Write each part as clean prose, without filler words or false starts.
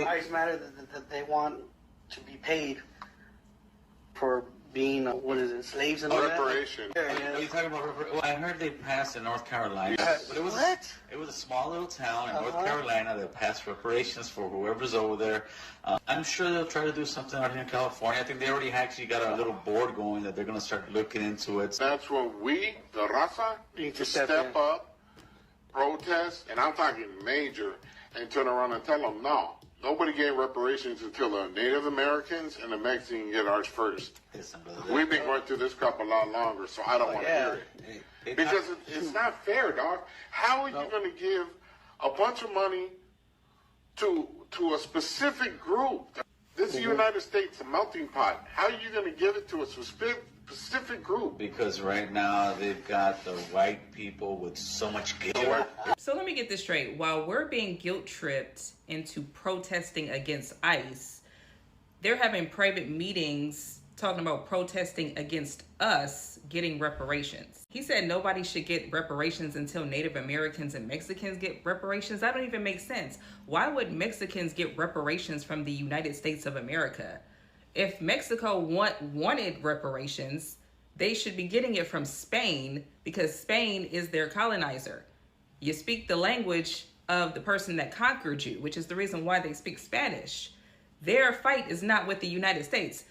lives matter, that they want to be paid for being, slaves and all that? Reparation. Are you talking about well, I heard they passed in North Carolina. But it was a small little town in North Carolina that passed reparations for whoever's over there. I'm sure they'll try to do something out here in California. I think they already actually got a little board going that they're going to start looking into it. That's when we, the Raza, need to step up, protest, and I'm talking major, and turn around and tell them, no. Nobody gave reparations until the Native Americans and the Mexicans get ours first. We've been going through this crap a lot longer, so I don't want to hear it. Because it's not fair, dog. How are you going to give a bunch of money to a specific group? This is the United States, a melting pot. How are you going to give it to a specific group? Because right now they've got the white people with so much guilt. So let me get this straight. While we're being guilt-tripped into protesting against ICE, they're having private meetings talking about protesting against us getting reparations. He said nobody should get reparations until Native Americans and Mexicans get reparations. That don't even make sense. Why would Mexicans get reparations from the United States of America? If Mexico wanted reparations, they should be getting it from Spain because Spain is their colonizer. You speak the language of the person that conquered you, which is the reason why they speak Spanish. Their fight is not with the United States.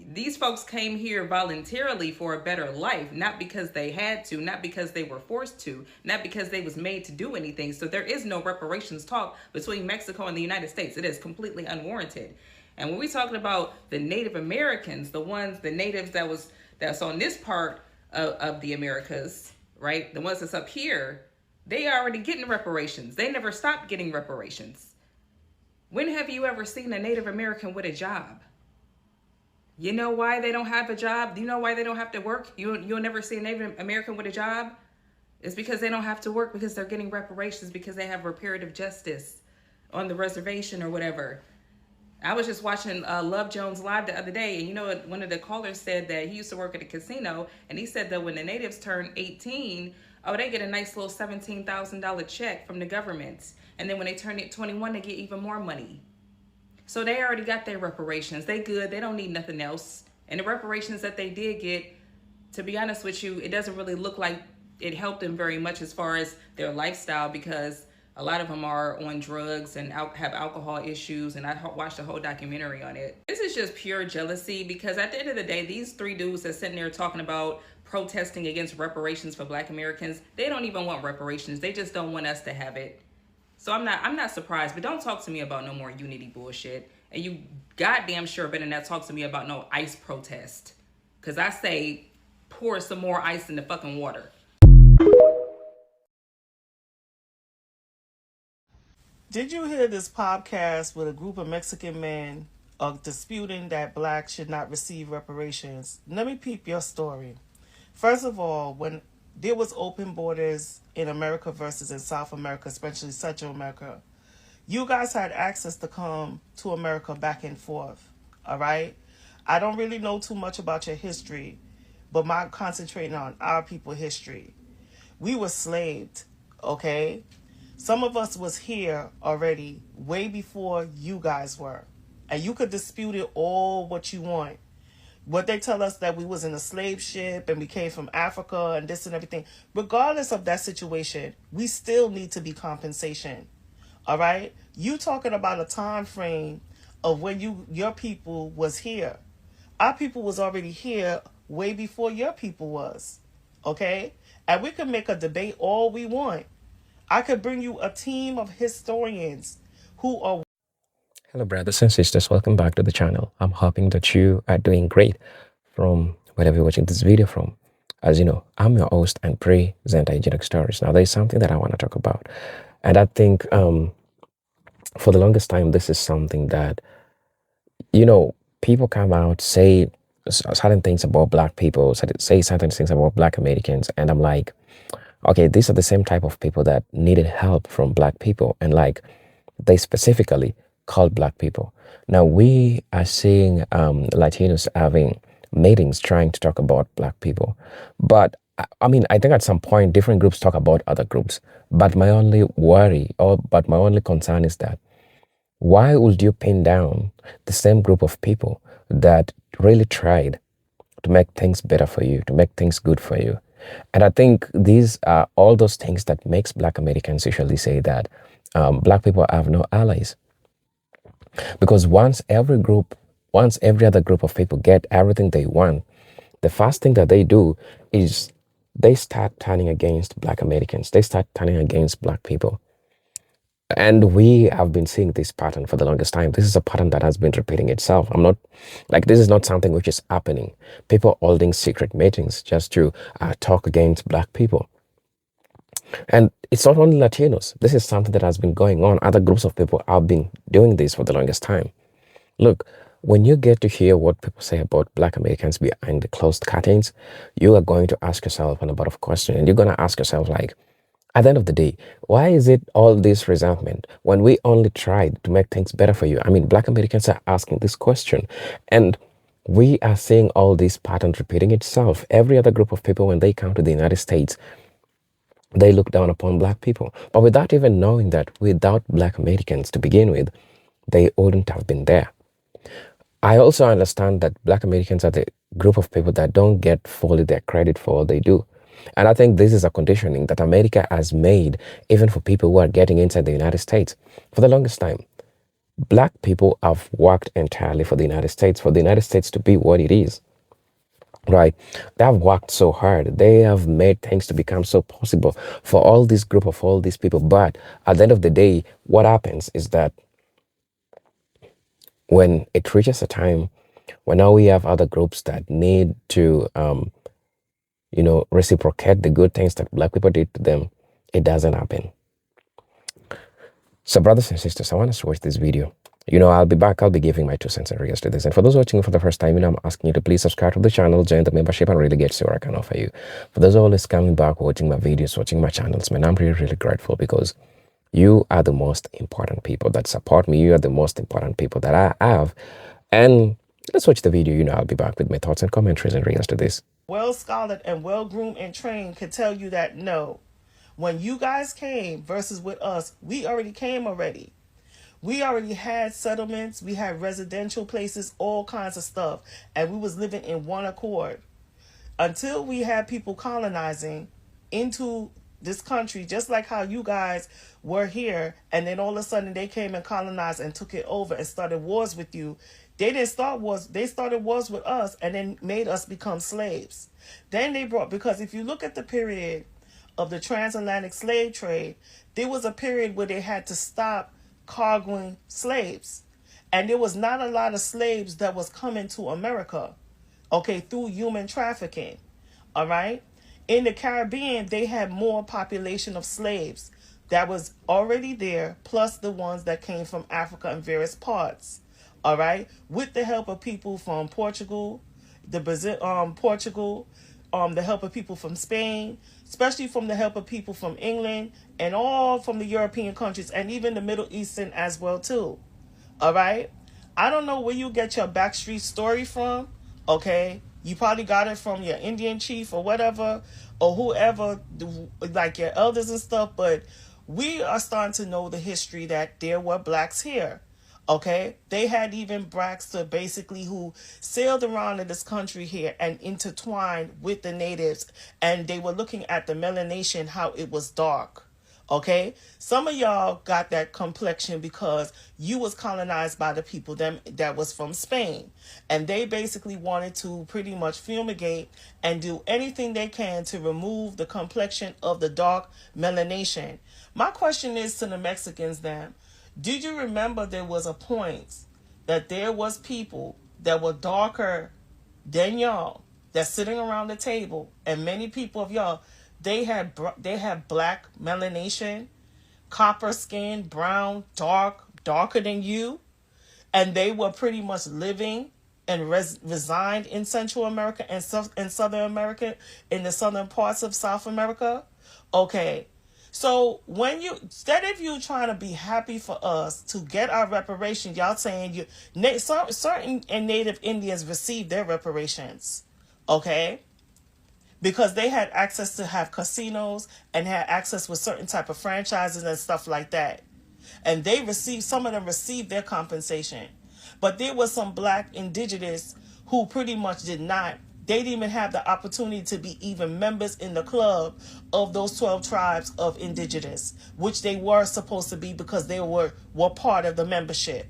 These folks came here voluntarily for a better life, not because they had to, not because they were forced to, not because they was made to do anything. So there is no reparations talk between Mexico and the United States. It is completely unwarranted. And when we're talking about the Native Americans, the natives that's on this part of the Americas, right? The ones that's up here, they are already getting reparations. They never stopped getting reparations. When have you ever seen a Native American with a job? You know why they don't have a job? Do you know why they don't have to work? You'll never see a Native American with a job? It's because they don't have to work because they're getting reparations because they have reparative justice on the reservation or whatever. I was just watching Love Jones live the other day, and you know what? One of the callers said that he used to work at a casino, and he said that when the natives turn 18, they get a nice little $17,000 check from the government. And then when they turn 21, they get even more money. So they already got their reparations. They good. They don't need nothing else. And the reparations that they did get, to be honest with you, it doesn't really look like it helped them very much as far as their lifestyle, because a lot of them are on drugs and have alcohol issues, and I watched a whole documentary on it. This is just pure jealousy, because at the end of the day, these three dudes that's sitting there talking about protesting against reparations for Black Americans, they don't even want reparations. They just don't want us to have it. So I'm not surprised, but don't talk to me about no more unity bullshit. And you goddamn sure better not talk to me about no ICE protest, because I say pour some more ice in the fucking water. Did you hear this podcast with a group of Mexican men disputing that blacks should not receive reparations? Let me peep your story. First of all, when there was open borders in America versus in South America, especially Central America, you guys had access to come to America back and forth, all right? I don't really know too much about your history, but I'm concentrating on our people history. We were slaved, okay? Some of us was here already way before you guys were. And you could dispute it all what you want. What they tell us that we was in a slave ship and we came from Africa and this and everything. Regardless of that situation, we still need to be compensation. All right? You talking about a time frame of when your people was here. Our people was already here way before your people was. Okay? And we can make a debate all we want. I could bring you a team of historians who are... Hello brothers and sisters, welcome back to the channel. I'm hoping that you are doing great from wherever you're watching this video from. As you know, I'm your host and presenter Agenic Stories. Now there's something that I want to talk about. And I think for the longest time, this is something that, people come out, say certain things about Black people, say certain things about Black Americans. And I'm like, okay, these are the same type of people that needed help from Black people. And they specifically called Black people. Now we are seeing Latinos having meetings trying to talk about Black people. But I think at some point different groups talk about other groups. But my only concern is that Why would you pin down the same group of people that really tried to make things better for you, to make things good for you? And I think these are all those things that makes Black Americans usually say that Black people have no allies. Because once every other group of people get everything they want, the first thing that they do is they start turning against Black Americans. They start turning against Black people. And we have been seeing this pattern for the longest time. This is a pattern that has been repeating itself. This is not something which is happening. People holding secret meetings just to talk against Black people. And it's not only Latinos. This is something that has been going on. Other groups of people have been doing this for the longest time. Look, when you get to hear what people say about Black Americans behind the closed curtains, you are going to ask yourself a number of questions. And you're going to ask yourself, like, at the end of the day, why is it all this resentment when we only tried to make things better for you? I mean, Black Americans are asking this question, and we are seeing all these patterns repeating itself. Every other group of people, when they come to the United States, they look down upon Black people. But without even knowing that, without Black Americans to begin with, they wouldn't have been there. I also understand that Black Americans are the group of people that don't get fully their credit for all they do. And I think this is a conditioning that America has made even for people who are getting inside the United States. For the longest time, Black people have worked entirely for the United States to be what it is. Right? They have worked so hard. They have made things to become so possible for all this group of all these people. But at the end of the day, what happens is that when it reaches a time when now we have other groups that need to reciprocate the good things that Black people did to them, it doesn't happen. So brothers and sisters, I want us to watch this video. I'll be back. I'll be giving my 2 cents in regards to this. And for those watching for the first time, I'm asking you to please subscribe to the channel, join the membership, and really get to what I can offer you. For those always coming back, watching my videos, watching my channels, man, I'm really, really grateful because you are the most important people that support me. You are the most important people that I have. And let's watch the video. I'll be back with my thoughts and commentaries in regards to this. Well-scholared and well-groomed and trained can tell you that no. When you guys came versus with us, we already came already. We already had settlements. We had residential places, all kinds of stuff. And we was living in one accord. Until we had people colonizing into this country, just like how you guys were here, and then all of a sudden they came and colonized and took it over and started wars with you. They didn't start wars. They started wars with us and then made us become slaves. Then they because if you look at the period of the transatlantic slave trade, there was a period where they had to stop cargoing slaves. And there was not a lot of slaves that was coming to America, through human trafficking. All right. In the Caribbean, they had more population of slaves that was already there, plus the ones that came from Africa and various parts. All right, with the help of people from Portugal, the help of people from Spain, especially from the help of people from England, and all from the European countries, and even the Middle Eastern as well too. All right, I don't know where you get your backstreet story from. You probably got it from your Indian chief or whatever, or whoever, like your elders and stuff. But we are starting to know the history that there were blacks here. They had even blacks to basically who sailed around in this country here and intertwined with the natives, and they were looking at the melanation, how it was dark. Some of y'all got that complexion because you was colonized by the people that was from Spain, and they basically wanted to pretty much fumigate and do anything they can to remove the complexion of the dark melanation. My question is to the Mexicans then, did you remember there was a point that there was people that were darker than y'all that's sitting around the table, and many people of y'all, they had black melanation, copper skin, brown, darker than you, and they were pretty much living and resigned in Central America and Southern America, in the southern parts of South America. So instead of you trying to be happy for us to get our reparations, y'all saying certain Native Indians received their reparations, because they had access to have casinos and had access with certain type of franchises and stuff like that. And some of them received their compensation. But there was some black indigenous who pretty much did not. They didn't even have the opportunity to be even members in the club of those 12 tribes of indigenous, which they were supposed to be because they were part of the membership.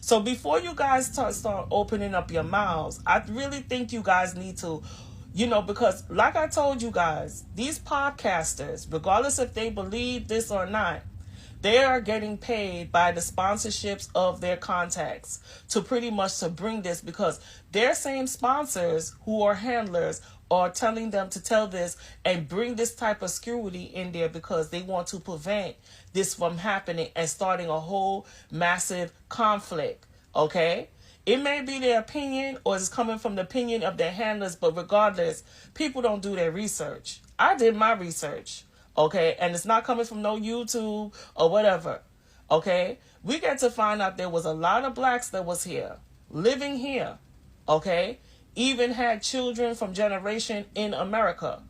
So before you guys start opening up your mouths, I really think you guys need to, because like I told you guys, these podcasters, regardless if they believe this or not, they are getting paid by the sponsorships of their contacts to pretty much to bring this, because their same sponsors who are handlers are telling them to tell this and bring this type of security in there because they want to prevent this from happening and starting a whole massive conflict. Okay? It may be their opinion or it's coming from the opinion of their handlers, but regardless, people don't do their research. I did my research. Okay, and it's not coming from no YouTube or whatever. Okay, we get to find out there was a lot of blacks that was here, living here. Okay, even had children from generation in America.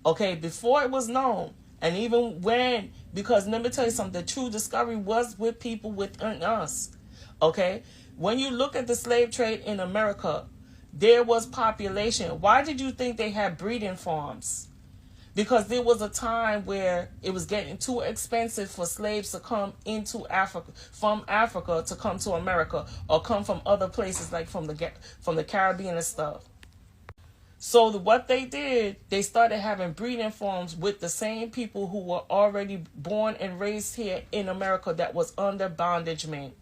Okay, before it was known, and even when, because let me tell you something, the true discovery was with people within us. Okay, when you look at the slave trade in America, there was population. Why did you think they had breeding farms? Because there was a time where it was getting too expensive for slaves to come into Africa, from Africa to come to America, or come from other places like from the Caribbean and stuff. So what they did, they started having breeding farms with the same people who were already born and raised here in America that was under bondagement.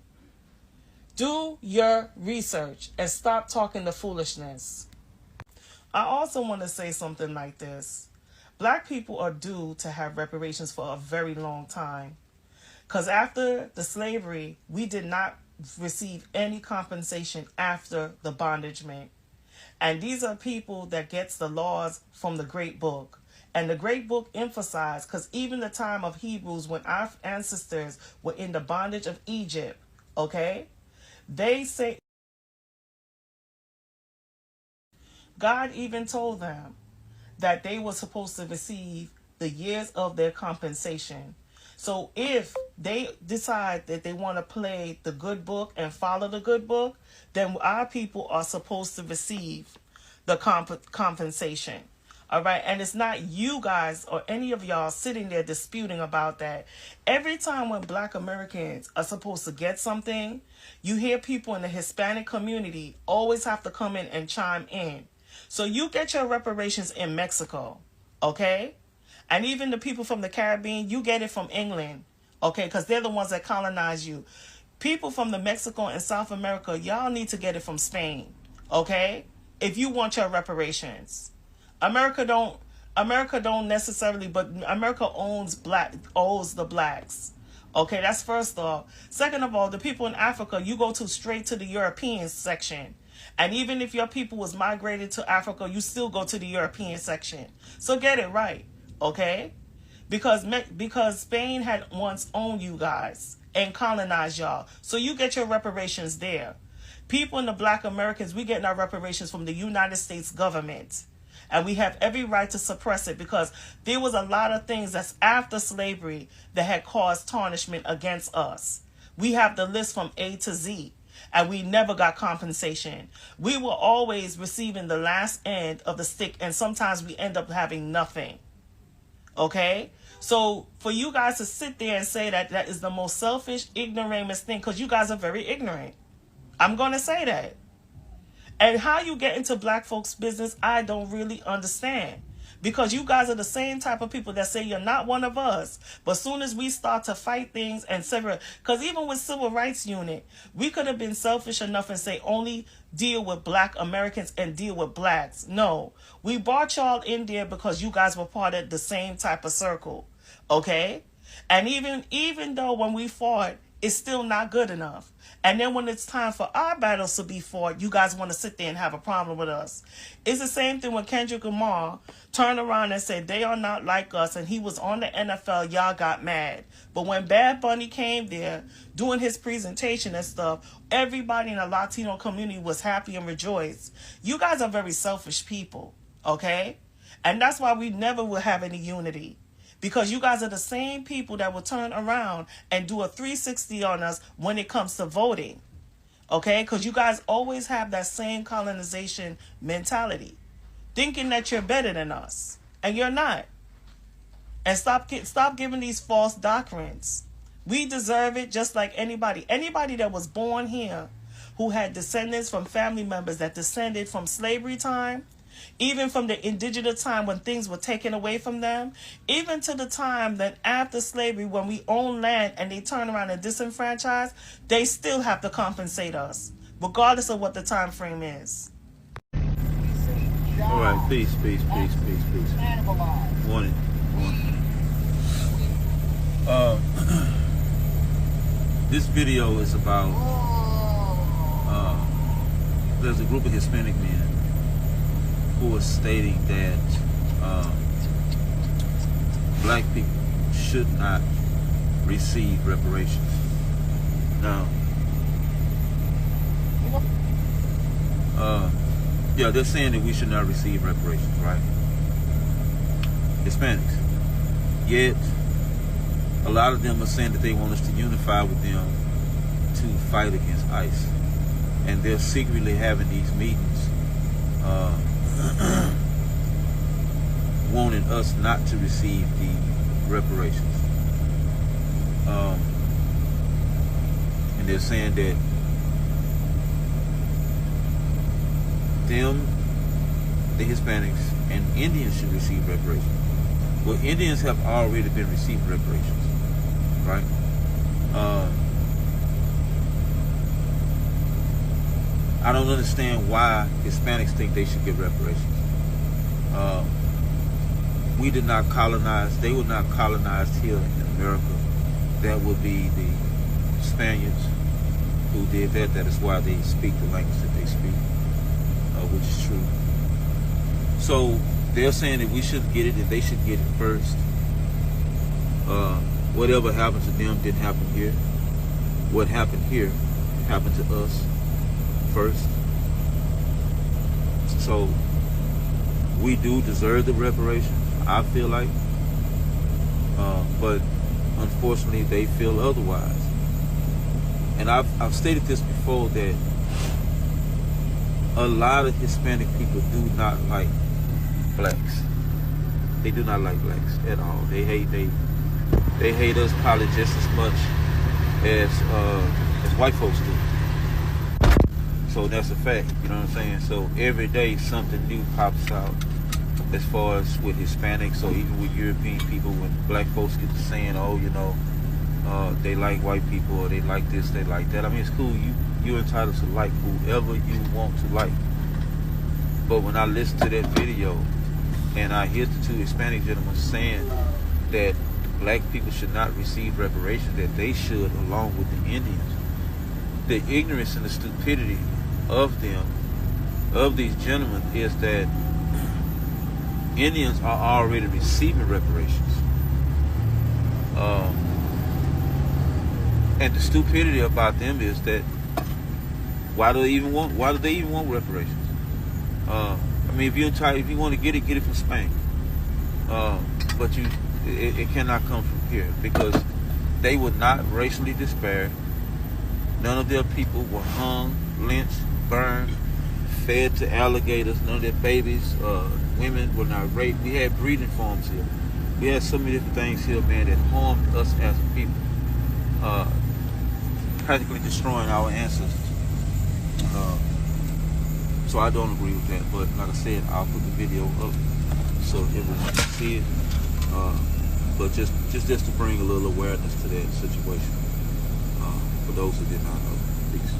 Do your research and stop talking the foolishness. I also want to say something like this. Black people are due to have reparations for a very long time. Because after the slavery, we did not receive any compensation after the bondagement. And these are people that gets the laws from the Great Book. And the Great Book emphasized, because even the time of Hebrews, when our ancestors were in the bondage of Egypt, okay, they say, God even told them that they were supposed to receive the years of their compensation. So if they decide that they want to play the good book and follow the good book, then our people are supposed to receive the compensation. All right. And it's not you guys or any of y'all sitting there disputing about that. Every time when Black Americans are supposed to get something, you hear people in the Hispanic community always have to come in and chime in. So you get your reparations in Mexico, okay? And even the people from the Caribbean, you get it from England, okay? Because they're the ones that colonize you. People from the Mexico and South America, y'all need to get it from Spain, okay? If you want your reparations. America don't necessarily, but America owns the blacks. Okay, that's first off. Second of all, the people in Africa, you go straight to the European section. And even if your people was migrated to Africa, you still go to the European section. So get it right, okay? Because Spain had once owned you guys and colonized y'all. So you get your reparations there. People in the Black Americans, we getting our reparations from the United States government. And we have every right to suppress it because there was a lot of things that's after slavery that had caused tarnishment against us. We have the list from A to Z. And we never got compensation. We were always receiving the last end of the stick, and sometimes we end up having nothing. Okay? So for you guys to sit there and say that is the most selfish, ignoramus thing, because you guys are very ignorant. I'm going to say that. And how you get into Black folks' business, I don't really understand. Because you guys are the same type of people that say you're not one of us. But as soon as we start to fight things and sever, because even with Civil Rights Unit, we could have been selfish enough and say only deal with Black Americans and deal with blacks. No, we brought y'all in there because you guys were part of the same type of circle. Okay? And even though when we fought, it's still not good enough. And then when it's time for our battles to be fought, you guys want to sit there and have a problem with us. It's the same thing when Kendrick Lamar turned around and said they are not like us, and he was on the NFL, y'all got mad. But when Bad Bunny came there doing his presentation and stuff, everybody in the Latino community was happy and rejoiced. You guys are very selfish people, okay? And that's why we never will have any unity. Because you guys are the same people that will turn around and do a 360 on us when it comes to voting. Okay? Because you guys always have that same colonization mentality. Thinking that you're better than us. And you're not. And stop giving these false doctrines. We deserve it just like anybody. Anybody that was born here who had descendants from family members that descended from slavery time, even from the indigenous time when things were taken away from them, even to the time that after slavery when we own land and they turn around and disenfranchise, they still have to compensate us, regardless of what the time frame is. All right, peace. Morning. This video is about, there's a group of Hispanic men who are stating that black people should not receive reparations. Now, yeah, they're saying that we should not receive reparations, right? Hispanics. Yet, a lot of them are saying that they want us to unify with them to fight against ICE. And they're secretly having these meetings wanting us not to receive the reparations. And they're saying that them, the Hispanics, and Indians should receive reparations. Well, Indians have already been receiving reparations, right? I don't understand why Hispanics think they should get reparations. We did not colonize, they were not colonized here in America. That would be the Spaniards who did that. That is why they speak the language that they speak, which is true. So they're saying that we should get it, that they should get it first. Whatever happened to them didn't happen here. What happened here happened to us first. So we do deserve the reparations, I feel like. But unfortunately they feel otherwise. And I've stated this before, that a lot of Hispanic people do not like blacks. They do not like blacks at all. They hate us probably just as much as white folks do. So that's a fact, you know what I'm saying? So every day something new pops out as far as with Hispanics, or even with European people, when black folks get to saying, oh, you know, they like white people, or they like this, they like that. I mean, it's cool. You're entitled to like whoever you want to like. But when I listen to that video and I hear the two Hispanic gentlemen saying that black people should not receive reparations, that they should along with the Indians, the ignorance and the stupidity of them, of these gentlemen, is that Indians are already receiving reparations. And the stupidity about them is that why do they even want reparations? I mean, if you want to get it from Spain. But it cannot come from here, because they were not racially disparate. None of their people were hung, lynched, burned, fed to alligators. None of their babies, women were not raped. We had breeding farms here. We had so many different things here, man, that harmed us as a people, practically destroying our ancestors. So I don't agree with that. But like I said, I'll put the video up so everyone can see it. But just to bring a little awareness to that situation, for those who did not know. Peace.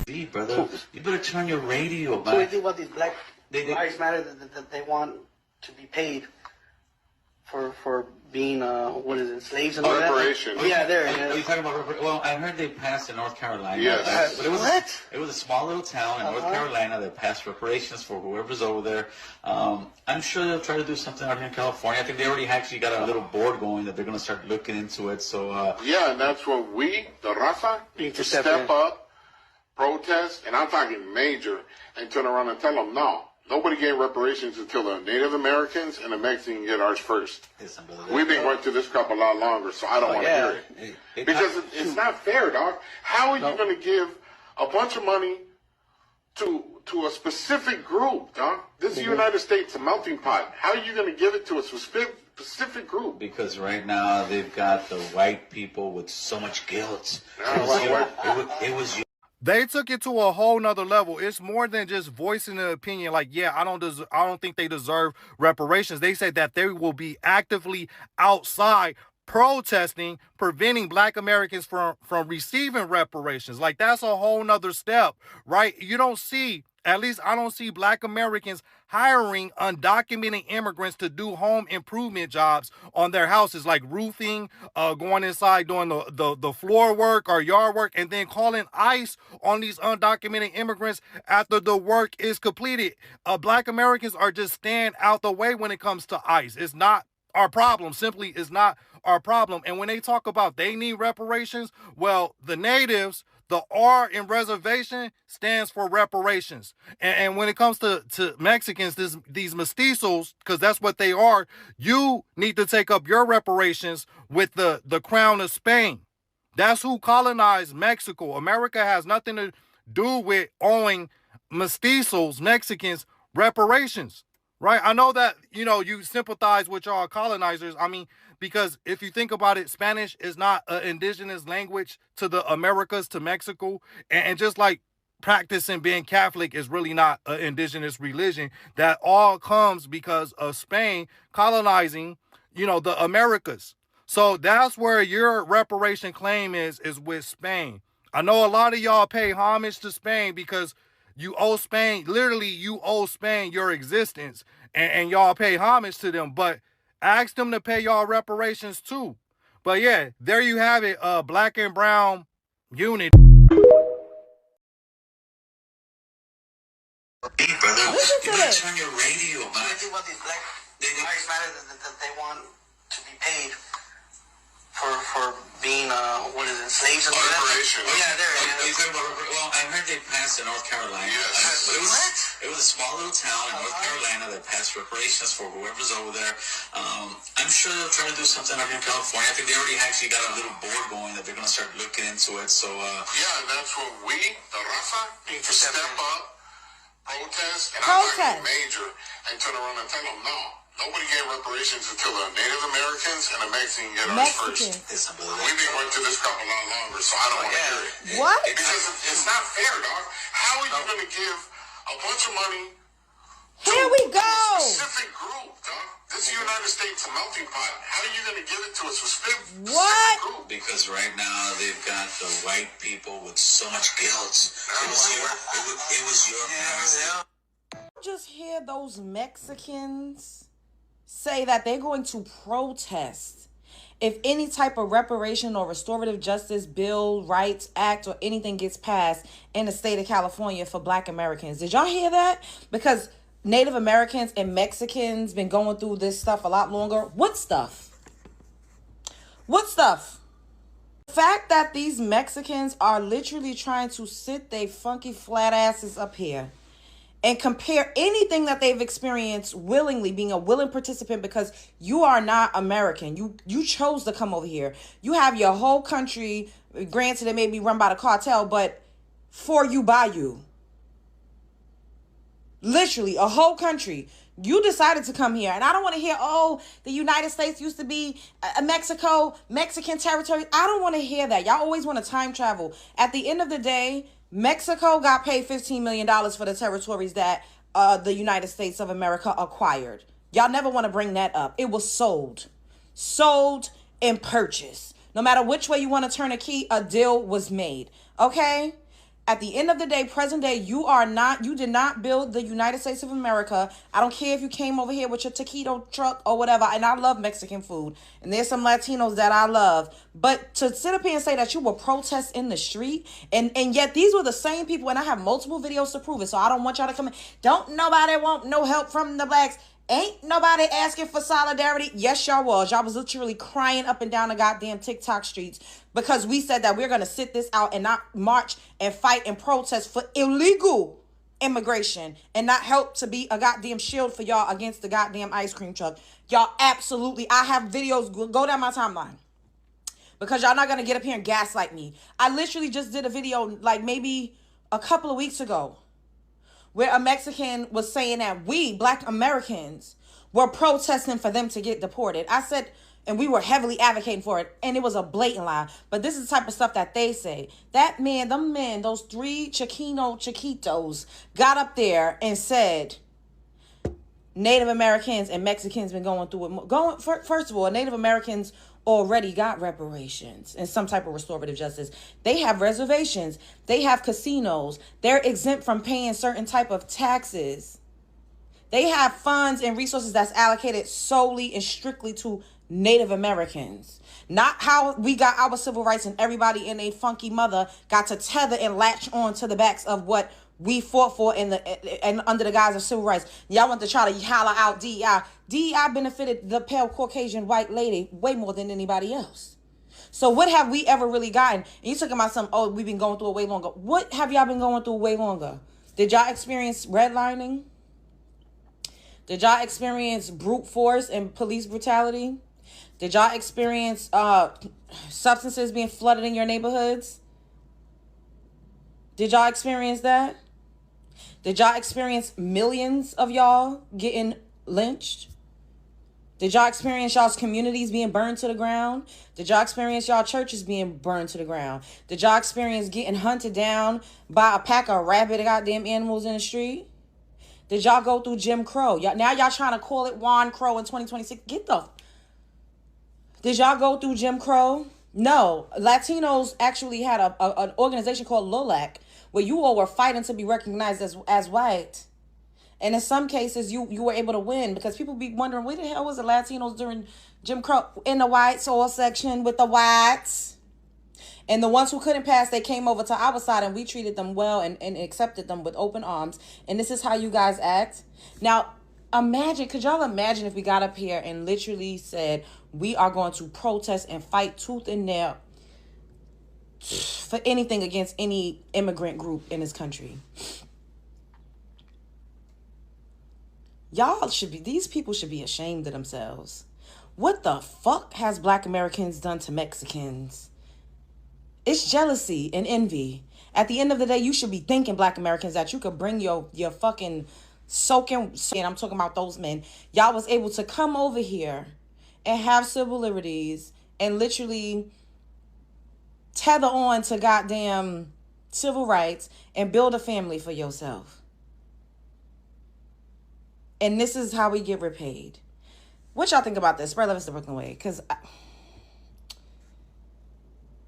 Hey, brother, you better turn your radio back. So they think about these black lives matter, that they want to be paid for being slaves and all that. Reparations. Yeah, there. Are you talking about well, I heard they passed in North Carolina. Yes. But it was a small little town in North Carolina that passed reparations for whoever's over there. I'm sure they'll try to do something out here in California. I think they already actually got a little board going that they're going to start looking into it. So yeah, and that's when we, the raza, need to step up, protest, and I'm talking major, and turn around and tell them, no, Nobody gave reparations until the Native Americans and the Mexicans get ours first. We've been going through this crap a lot longer, so I don't want to hear it. Because it's not fair, dog. How are you going to give a bunch of money to a specific group, dog? This is the United States, a melting pot. How are you going to give it to a specific group? Because right now they've got the white people with so much guilt. It was your They took it to a whole nother level. It's more than just voicing an opinion like, yeah, I don't think they deserve reparations. They said that they will be actively outside protesting, preventing Black Americans from receiving reparations. Like, that's a whole nother step, right? You don't see, at least I don't see Black Americans hiring undocumented immigrants to do home improvement jobs on their houses, like roofing, going inside doing the floor work or yard work, and then calling ICE on these undocumented immigrants after the work is completed. Black Americans are just staying out the way when it comes to ICE. It's not our problem. Simply is not our problem. And when they talk about they need reparations, well, the natives, the R in reservation stands for reparations. And when it comes to Mexicans, these mestizos, because that's what they are, you need to take up your reparations with the crown of Spain. That's who colonized Mexico. America has nothing to do with owing mestizos, Mexicans, reparations. Right? I know that, you sympathize with y'all colonizers. I mean, because if you think about it, Spanish is not an indigenous language to the Americas, to Mexico. And just like practicing being Catholic is really not an indigenous religion, that all comes because of Spain colonizing, the Americas. So that's where your reparation claim is with Spain. I know a lot of y'all pay homage to Spain because you owe Spain, literally you owe Spain your existence, and y'all pay homage to them, but ask them to pay y'all reparations too. But yeah, there you have it, Black and Brown unity. Hey, brother, Listen to you this. turn your radio What do you think about these Black Lives Matter that they want to be paid for being slaves and Reparations. Yeah, there it is. Well, I heard they passed in North Carolina. Yes. It was a small little town in North Carolina that passed reparations for whoever's over there. I'm sure they'll try to do something out here in California. I think they already actually got a little board going that they're going to start looking into it. So, yeah, that's what we, the Raza, need to step up, protest, and I'm Protest. talking major, and turn around and tell them, no. Nobody gave reparations until the Native Americans and the Mexicans get ours first. We've been going through this crap a lot longer, so I don't want to hear it. What? Because it's not fair, dog. How are you going to give a bunch of money Here we go. a specific group, dog? This is the United States, a melting pot. How are you going to give it to a specific group? because right now they've got the white people with so much guilt. It was your past. Just hear those Mexicans say that they're going to protest if any type of reparation or restorative justice bill, rights act, or anything gets passed in the state of California for Black Americans. Did y'all hear that? Because Native Americans and Mexicans been going through this stuff a lot longer. What stuff? What stuff? The fact that these Mexicans are literally trying to sit their funky flat asses up here and compare anything that they've experienced willingly, being a willing participant, because you are not American. You chose to come over here. You have your whole country, granted it may be run by the cartel, but for you, by you. Literally, a whole country. You decided to come here. And I don't want to hear, the United States used to be Mexican territory. I don't want to hear that. Y'all always want to time travel. At the end of the day, Mexico got paid $15 million for the territories that the United States of America acquired. Y'all never want to bring that up. It was sold and purchased. No matter which way you want to turn a key, a deal was made. Okay? At the end of the day, present day, you did not build the United States of America. I don't care if you came over here with your taquito truck or whatever. And I love Mexican food. And there's some Latinos that I love. But to sit up here and say that you will protest in the street, and yet these were the same people, and I have multiple videos to prove it. So I don't want y'all to come in. Don't nobody want no help from the blacks. Ain't nobody asking for solidarity. Yes, y'all was. Y'all was literally crying up and down the goddamn TikTok streets because we said that we're going to sit this out and not march and fight and protest for illegal immigration and not help to be a goddamn shield for y'all against the goddamn ice cream truck. Y'all absolutely, I have videos, go down my timeline. Because y'all not going to get up here and gaslight me. I literally just did a video like maybe a couple of weeks ago where a Mexican was saying that we, Black Americans, were protesting for them to get deported. I said, and we were heavily advocating for it, and it was a blatant lie. But this is the type of stuff that they say. That man, them men, those 3 Chiquitos got up there and said Native Americans and Mexicans been going through it. First of all, Native Americans already got reparations and some type of restorative justice. They have reservations. They have casinos. They're exempt from paying certain type of taxes. They have funds and resources that's allocated solely and strictly to Native Americans. Not how we got our civil rights and everybody and a funky mother got to tether and latch on to the backs of what we fought for and under the guise of civil rights. Y'all want to try to holler out DEI. DEI benefited the pale Caucasian white lady way more than anybody else. So what have we ever really gotten? And you talking about we've been going through it way longer. What have y'all been going through way longer? Did y'all experience redlining? Did y'all experience brute force and police brutality? Did y'all experience substances being flooded in your neighborhoods? Did y'all experience that? Did y'all experience millions of y'all getting lynched? Did y'all experience y'all's communities being burned to the ground? Did y'all experience y'all churches being burned to the ground? Did y'all experience getting hunted down by a pack of rabid goddamn animals in the street? Did y'all go through Jim Crow? Now y'all trying to call it Juan Crow in 2026. Did y'all go through Jim Crow? No. Latinos actually had an organization called LOLAC where you all were fighting to be recognized as white. And in some cases, you were able to win because people be wondering, where the hell was the Latinos during Jim Crow? In the white soil section with the whites. And the ones who couldn't pass, they came over to our side and we treated them well and accepted them with open arms. And this is how you guys act. Now, could y'all imagine if we got up here and literally said, we are going to protest and fight tooth and nail for anything against any immigrant group in this country? These people should be ashamed of themselves. What the fuck has Black Americans done to Mexicans? It's jealousy and envy. At the end of the day, you should be thinking, Black Americans, that you could bring your fucking soaking, and I'm talking about those men. Y'all was able to come over here and have civil liberties and literally tether on to goddamn civil rights and build a family for yourself. And this is how we get repaid. What y'all think about this? Spread love is the Brooklyn way. Because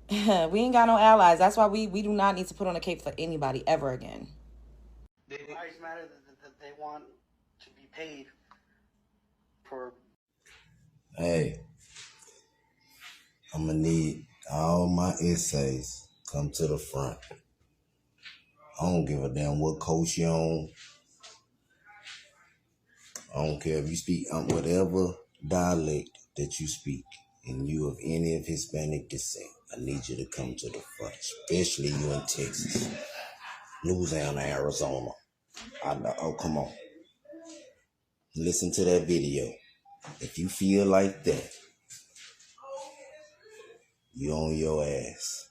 we ain't got no allies. That's why we do not need to put on a cape for anybody ever again. Lives matter that they want to be paid for. Hey, I'm gonna need all my essays come to the front. I don't give a damn what coach you on. I don't care if you speak whatever dialect that you speak and you of any of Hispanic descent. I need you to come to the front, especially you in Texas, Louisiana, Arizona. Come on. Listen to that video. If you feel like that, you on your ass.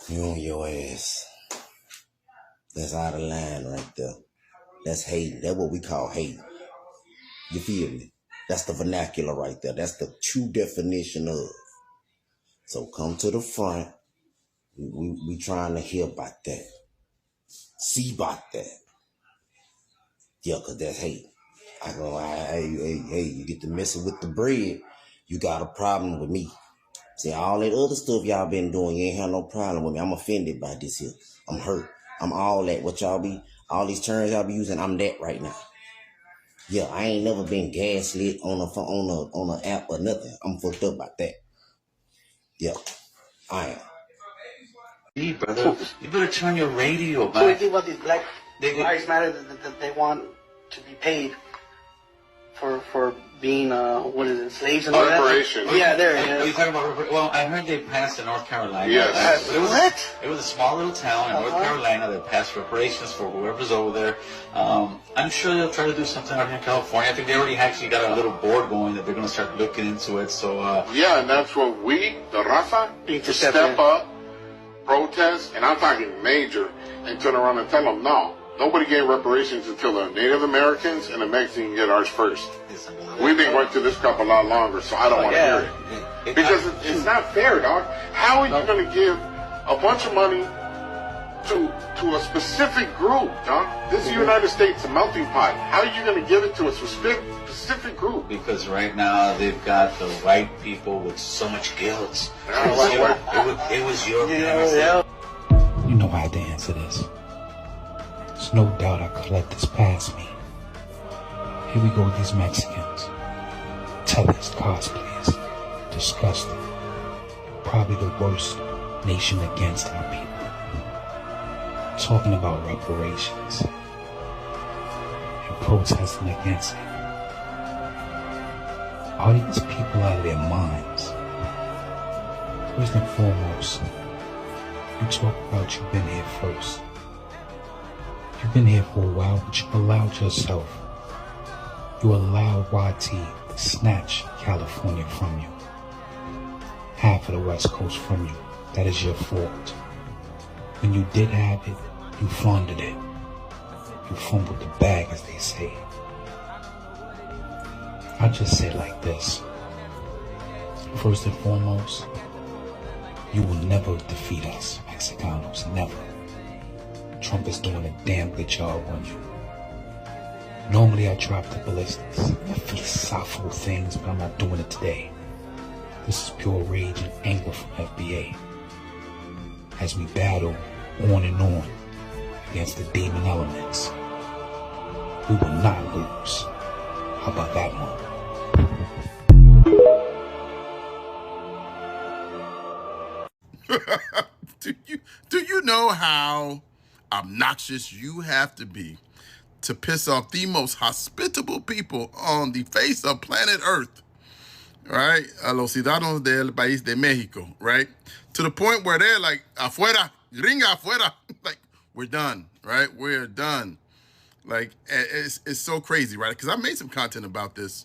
You on your ass. That's out of line right there. That's hate. That's what we call hate. You feel me? That's the vernacular right there. That's the true definition of. So come to the front. We trying to hear about that. See about that. Yeah, because that's hate. I go, hey, you get to messing with the bread, you got a problem with me. See, all that other stuff y'all been doing, you ain't have no problem with me. I'm offended by this here. I'm hurt. I'm all that. All these terms y'all be using, I'm that right now. Yeah, I ain't never been gaslit on a app or nothing. I'm fucked up about that. Yeah, I am. Hey, brother, you better turn your radio back. So what do you think about these Black Lives Matter that they want to be paid for being what is it, slaves and all that. Reparations. Yeah, there. Are you talking about? Well, I heard they passed in North Carolina. Yes. It was a small little town in North Carolina that passed reparations for whoever's over there. I'm sure they'll try to do something out here in California. I think they already actually got a little board going that they're going to start looking into it. So yeah, and that's what we, the Raza, need to step up, protest, and I'm talking major, and turn around and tell them, no, nobody gave reparations until the Native Americans and the Mexicans get ours first. We've been going through this crap a lot longer, so I don't want to hear it. Because it's not fair, dog. How are you going to give a bunch of money to a specific group, dog? This is the United States, a melting pot. How are you going to give it to a specific group? Because right now they've got the white people with so much guilt. It was your parents. You know I had to answer this. There's no doubt I could let this pass me. Here we go with these Mexicans. Tellers, cosplayers, disgusting. Probably the worst nation against our people. Talking about reparations and protesting against it. Are these people out of their minds? First and foremost, you talk about you've been here first. You've been here for a while, but you allowed yourself. You allowed YT to snatch California from you. Half of the West Coast from you. That is your fault. When you did have it, you flaunted it. You fumbled the bag, as they say. I just say it like this. First and foremost, you will never defeat us, Mexicanos. Never. Trump is doing a damn good job on you. Normally I drop the ballistics, the philosophical things, but I'm not doing it today. This is pure rage and anger from FBA. As we battle on and on against the demon elements, we will not lose. How about that one? Do you know how obnoxious you have to be to piss off the most hospitable people on the face of planet Earth, right? A los ciudadanos del país de México, right? To the point where they're like, afuera, gringa afuera. Like, we're done, right? We're done. Like, it's so crazy, right? Because I made some content about this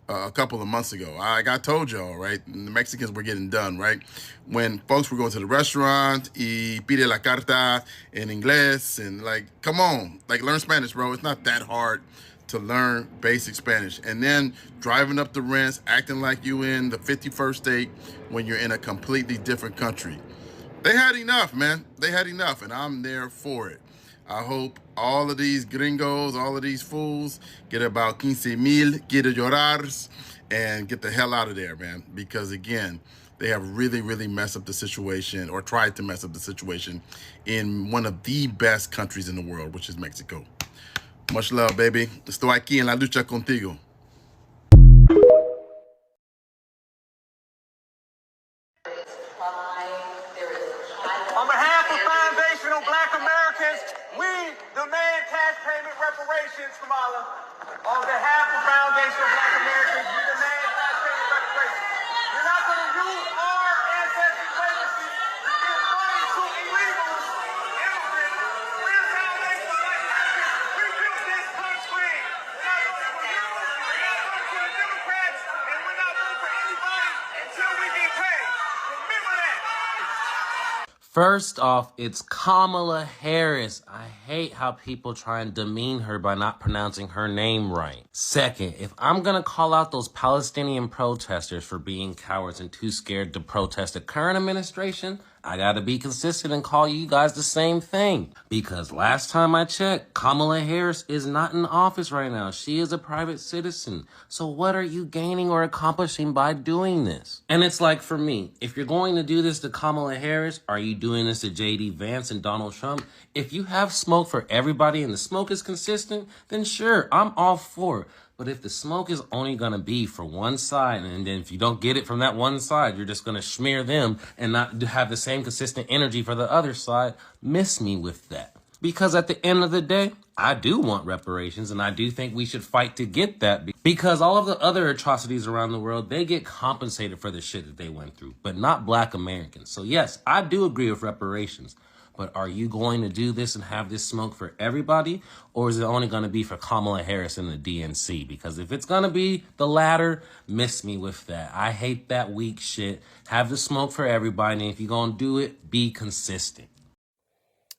a couple of months ago. I told y'all, right? The Mexicans were getting done, right? When folks were going to the restaurant, y pide la carta in inglés, and like, come on, like, learn Spanish, bro. It's not that hard to learn basic Spanish. And then driving up the rents, acting like you in the 51st state when you're in a completely different country. They had enough, man. They had enough, and I'm there for it. I hope all of these gringos, all of these fools get about 15,000 quiero llorars and get the hell out of there, man. Because again, they have really, really messed up the situation, or tried to mess up the situation in one of the best countries in the world, which is Mexico. Much love, baby. Estoy aquí en la lucha contigo. On behalf of foundational Black Americans, we demand cash payment reparations, Kamala. On behalf of foundational Black Americans, we demand cash payment reparations. You're not going to use our ancestors' legacy to give money to illegals, immigrants. We're foundational Black Americans. We built this country. We're not voting for you. We're not voting for the Democrats. And we're not voting for anybody until we get paid. Remember that. First off, it's Kamala Harris. I hate how people try and demean her by not pronouncing her name right. Second, if I'm gonna call out those Palestinian protesters for being cowards and too scared to protest the current administration, I gotta be consistent and call you guys the same thing. Because last time I checked, Kamala Harris is not in office right now. She is a private citizen. So what are you gaining or accomplishing by doing this? And it's like, for me, if you're going to do this to Kamala Harris, are you doing this to J.D. Vance and Donald Trump? If you have smoke for everybody and the smoke is consistent, then sure, I'm all for it. But if the smoke is only going to be for one side, and then if you don't get it from that one side, you're just going to smear them and not have the same consistent energy for the other side, miss me with that. Because at the end of the day, I do want reparations, and I do think we should fight to get that. Because all of the other atrocities around the world, they get compensated for the shit that they went through, but not Black Americans. So yes, I do agree with reparations. But are you going to do this and have this smoke for everybody? Or is it only going to be for Kamala Harris and the DNC? Because if it's going to be the latter, miss me with that. I hate that weak shit. Have the smoke for everybody. And if you're going to do it, be consistent.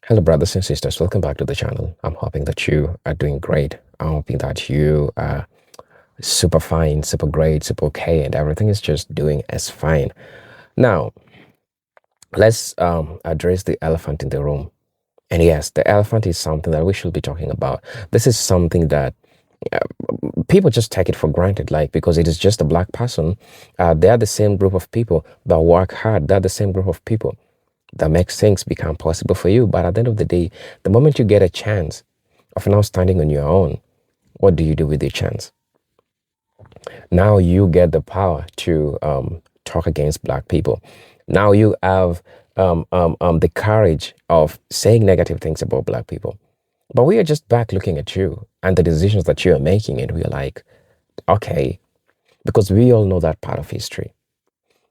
Hello, brothers and sisters. Welcome back to the channel. I'm hoping that you are doing great. I'm hoping that you are super fine, super great, super okay, and everything is just doing as fine. Now, let's address the elephant in the room. And yes, the elephant is something that we should be talking about. This is something that people just take it for granted, like, because it is just a Black person. They're the same group of people that work hard. They're the same group of people that makes things become possible for you. But at the end of the day, the moment you get a chance of now standing on your own, what do you do with your chance? Now you get the power to talk against Black people. Now you have the courage of saying negative things about Black people. But we are just back looking at you and the decisions that you are making, and we're like, okay, because we all know that part of history.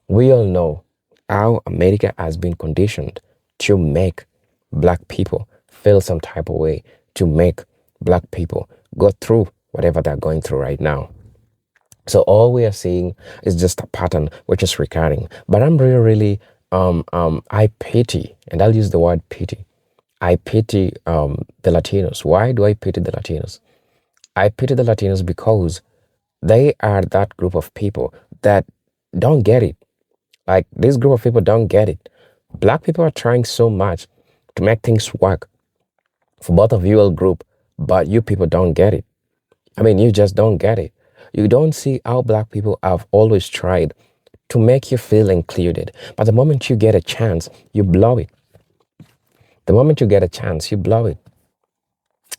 We all know how America has been conditioned to make Black people feel some type of way, to make Black people go through whatever they're going through right now. So all we are seeing is just a pattern which is recurring. But I'm really, I pity, and I'll use the word pity. I pity the Latinos. Why do I pity the Latinos? I pity the Latinos because they are that group of people that don't get it. Like, this group of people don't get it. Black people are trying so much to make things work for both of you all group, but you people don't get it. I mean, you just don't get it. You don't see how Black people have always tried to make you feel included. But the moment you get a chance, you blow it. The moment you get a chance, you blow it.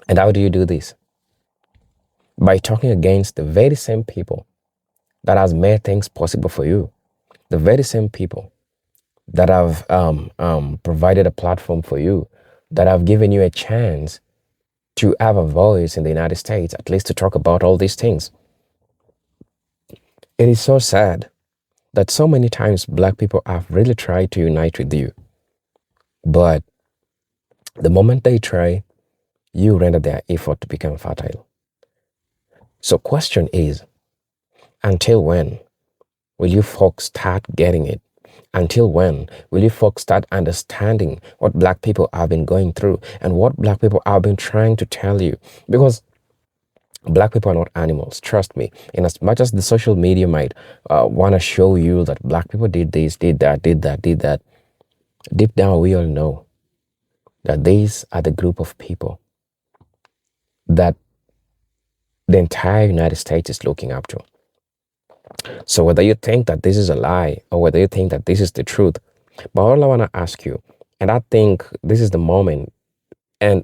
And how do you do this? By talking against the very same people that has made things possible for you. The very same people that have provided a platform for you, that have given you a chance to have a voice in the United States, at least to talk about all these things. It is so sad that so many times Black people have really tried to unite with you. But the moment they try, you render their effort to become fertile. So question is, until when will you folks start getting it? Until when will you folks start understanding what Black people have been going through and what Black people have been trying to tell you? Because Black people are not animals, trust me. In as much as the social media might want to show you that Black people did this, did that, deep down we all know that these are the group of people that the entire United States is looking up to. So whether you think that this is a lie or whether you think that this is the truth, but all I want to ask you, and I think this is the moment, and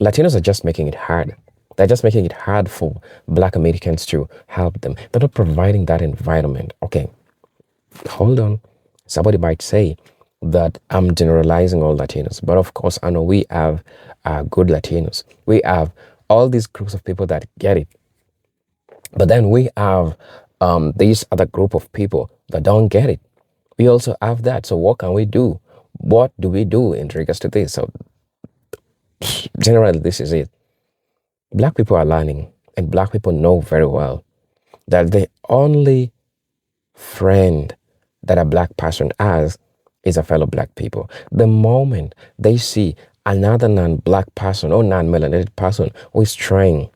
Latinos are just making it hard. They're just making it hard for Black Americans to help them. They're not providing that environment. Okay, hold on. Somebody might say that I'm generalizing all Latinos, but of course I know we have good Latinos. We have all these groups of people that get it. But then we have these other group of people that don't get it. We also have that. So what can we do? What do we do in regards to this? So generally, this is it. Black people are learning, and Black people know very well that the only friend that a Black person has is a fellow Black people. The moment they see another non-Black person or non-melanated person who is trying,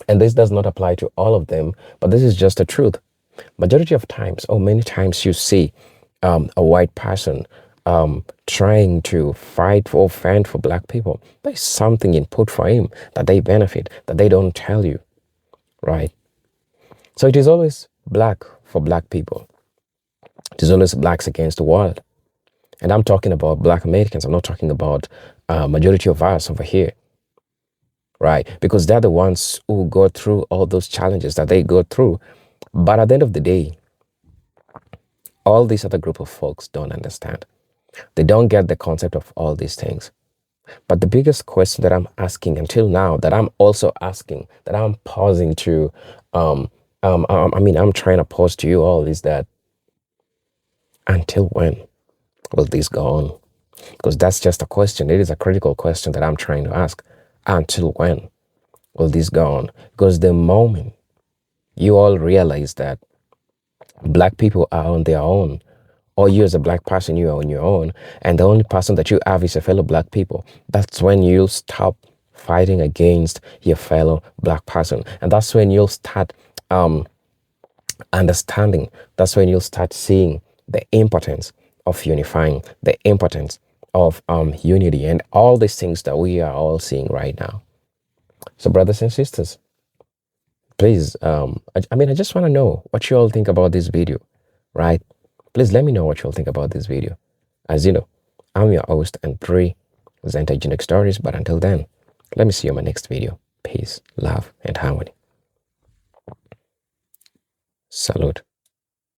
and this does not apply to all of them, but this is just the truth. Majority of times, or many times, you see a white person trying to fight for or fend for Black people. There's something input for him that they benefit, that they don't tell you, right? So it is always Black for Black people. It is always Blacks against the world. And I'm talking about Black Americans. I'm not talking about majority of us over here, right? Because they're the ones who go through all those challenges that they go through. But at the end of the day, all these other group of folks don't understand. They don't get the concept of all these things. But the biggest question that I'm asking until now, that I'm also asking, that I'm pausing to, I'm trying to pause to you all, is that until when will this go on? Because that's just a question. It is a critical question that I'm trying to ask. Until when will this go on? Because the moment you all realize that black people are on their own, or you as a black person, you are on your own, and the only person that you have is a fellow black people, that's when you'll stop fighting against your fellow black person. And that's when you'll start understanding. That's when you'll start seeing the importance of unifying, the importance of unity, and all these things that we are all seeing right now. So, brothers and sisters, please, I just want to know what you all think about this video, right? Please let me know what you all think about this video. As you know, I'm your host and presenter, Unique Stories. But until then, let me see you in my next video. Peace, love, and harmony. Salute.